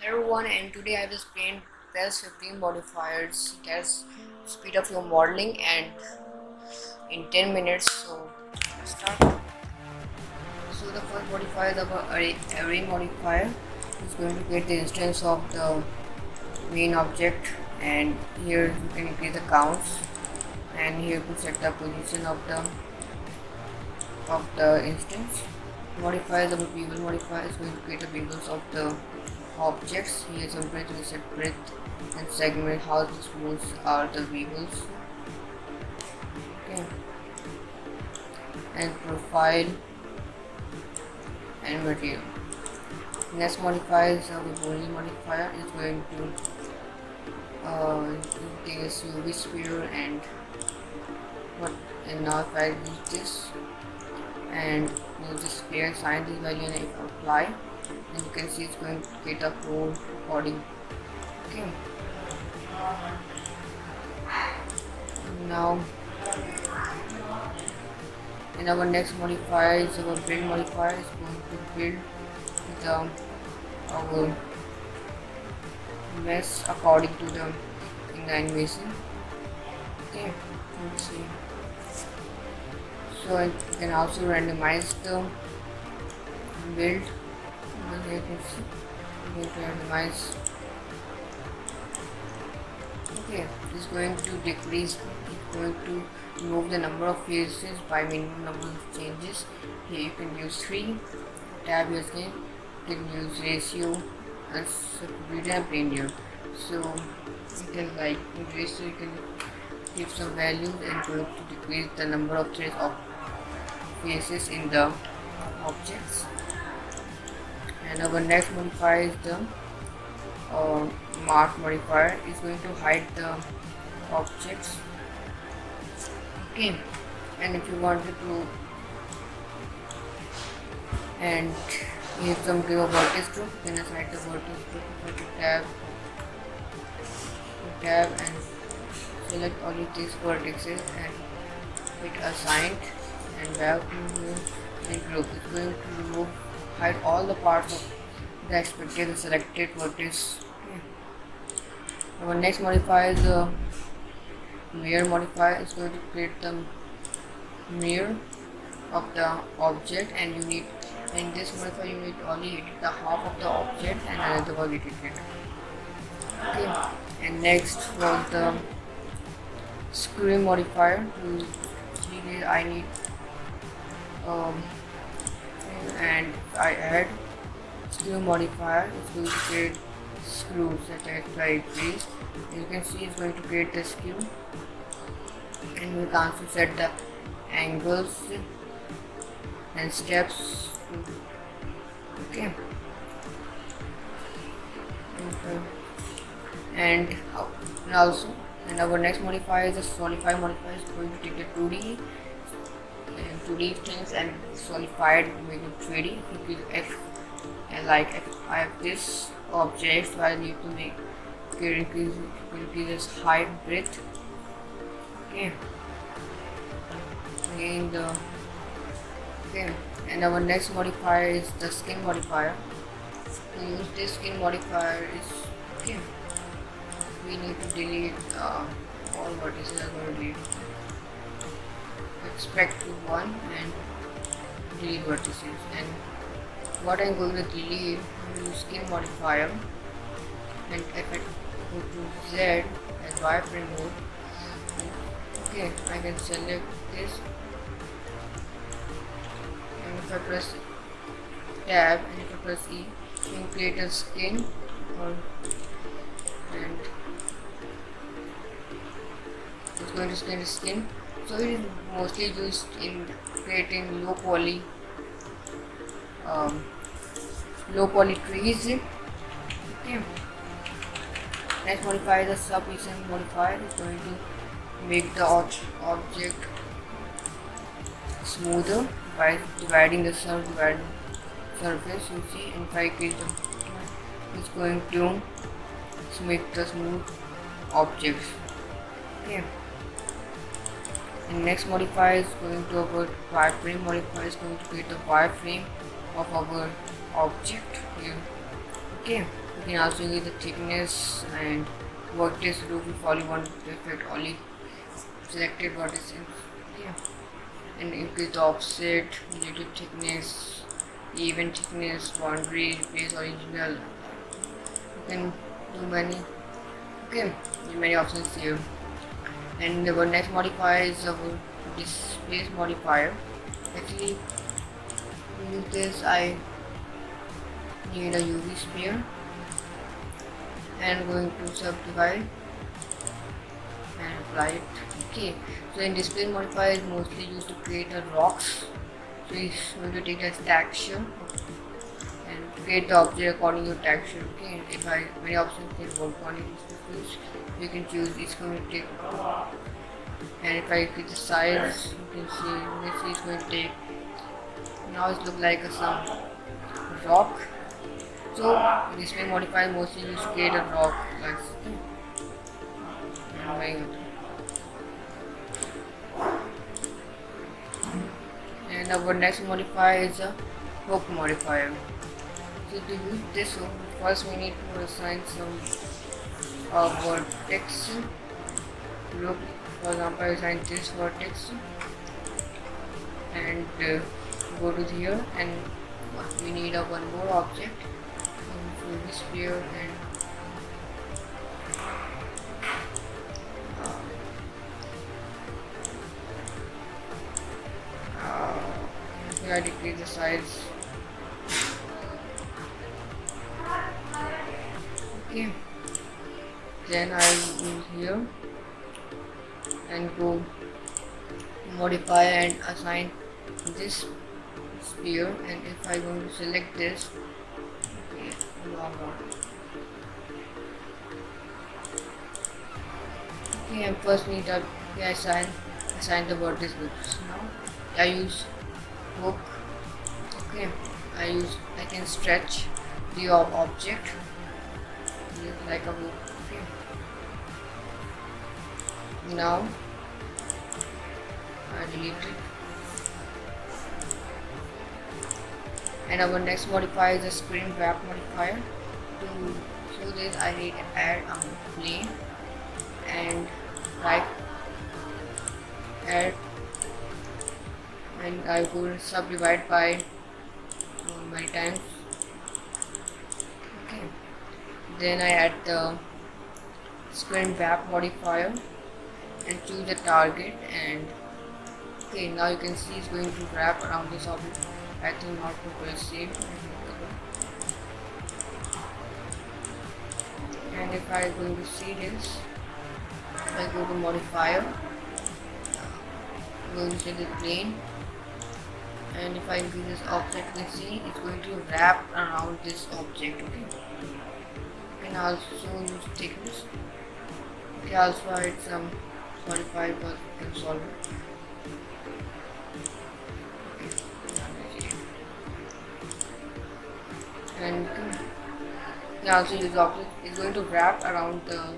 Everyone, and today I will explain best 15 modifiers that speed up your modeling and in 10 minutes. So let's start. So the first modifier is our array modifier. It's going to get the instance of the main object, and here you can increase the counts, and here to set the position of the instance. Modifier is our bevel modifier. Is going to create the bevels of the objects. Here separate we set breadth and segment. How the smooths are the bevels. Okay. And profile and material. Next modifier is our BOOLEAN modifier. Is going to take this UV sphere and now if I use this and use this sphere, assign this value and if apply, then you can see it's going to get a code according. Okay. Now in our next modifier is our build modifier. Is going to build our mesh according to the animation. Okay, let's see. So you can also randomize the build. Here you can see you can randomize. Okay, it's going to decrease. It's going to remove the number of faces by minimum number of changes. Here you can use 3. Tab your skin. You can use ratio and subdivision and linear. So you can like in ratio you can give some values and going to decrease the number of trace of faces in the objects. And our next modifier is the mark modifier. Is going to hide the objects. Okay, and if you wanted to and give some give a vertex group, then assign the vertex group. If you tab and select all of these vertices and hit assigned and back to group. It's going to hide all the parts of the expected selected vertex. Okay. Our next modifier is the mirror modifier. It's going to create the mirror of the object, and you need in this modifier you need only edit the half of the object and another was edited. Okay, and next was the screw modifier. To see I need and I add screw modifier. It's going to create screws such as like this. You can see it's going to create the screw, and we can also set the angles and steps. Okay. And also, and our next modifier is the SOLIDIFY modifier. Is going to take the 2D things and solidify it, make it 3D. If like if I have this object, so I need to make increase this height, breadth. Okay. Again and our next modifier is the skin modifier. To use this skin modifier is we need to delete all vertices. I'm going to delete expect to 1 and delete vertices. And what I'm going to delete is skin modifier, and if I go to Z and wireframe mode, okay, I can select this, and if I press tab and if I press E, you can create a skin and it's going to skin the skin. So it is mostly used in creating low poly trees. Okay. Next modifier is the subdivision modifier. It's going to make the object smoother by dividing the surface. You see, and if I create it's going to make the smooth objects. Okay. And next modifier is going to our wireframe modifier. Is going to create a wireframe of our object here. Okay, You can also use the thickness and vertex group if all you want to affect only selected vertices. Okay. And increase the offset, relative thickness, even thickness, boundary, replace original. You can do many options here. And our next modifier is our displace modifier. Actually, to use this I need a UV sphere and going to subdivide and apply it. Okay, so in display modifier is mostly used to create the rocks. So it's going to take the texture and create the object according to texture. Okay, if I many options can work on it, you can choose. It's going to take, and if I click the size, you can see it's going to take. Now it looks like some rock. So display modifier mostly used to create a rock like and our next modifier is a hook modifier. So to use this hook, first we need to assign some vertex. Look, for example, assign this vertex and go to here, and we need a one more object. So this sphere and I decrease the size. Okay, then I use here and go modify and assign this sphere, and if I going to select this, okay, okay, and first need to assign the vertex groups. Now I use hook. Okay, I can stretch the object like a hook. Okay. Now I delete it. And our next modifier is a SHRINKWRAP modifier. To show this, I need to add a plane and add, and I will subdivide by many times. Okay, then I add the SHRINKWRAP modifier and choose the target, and okay, now you can see it's going to wrap around this object. I think not to save. And if I going to see this, I go to modifier, going to the plane, and if I increase this object, you can see it's going to wrap around this object. Okay, you can also use thickness. Okay, also add some modifier for solver. And you can also use object. It's going to wrap around the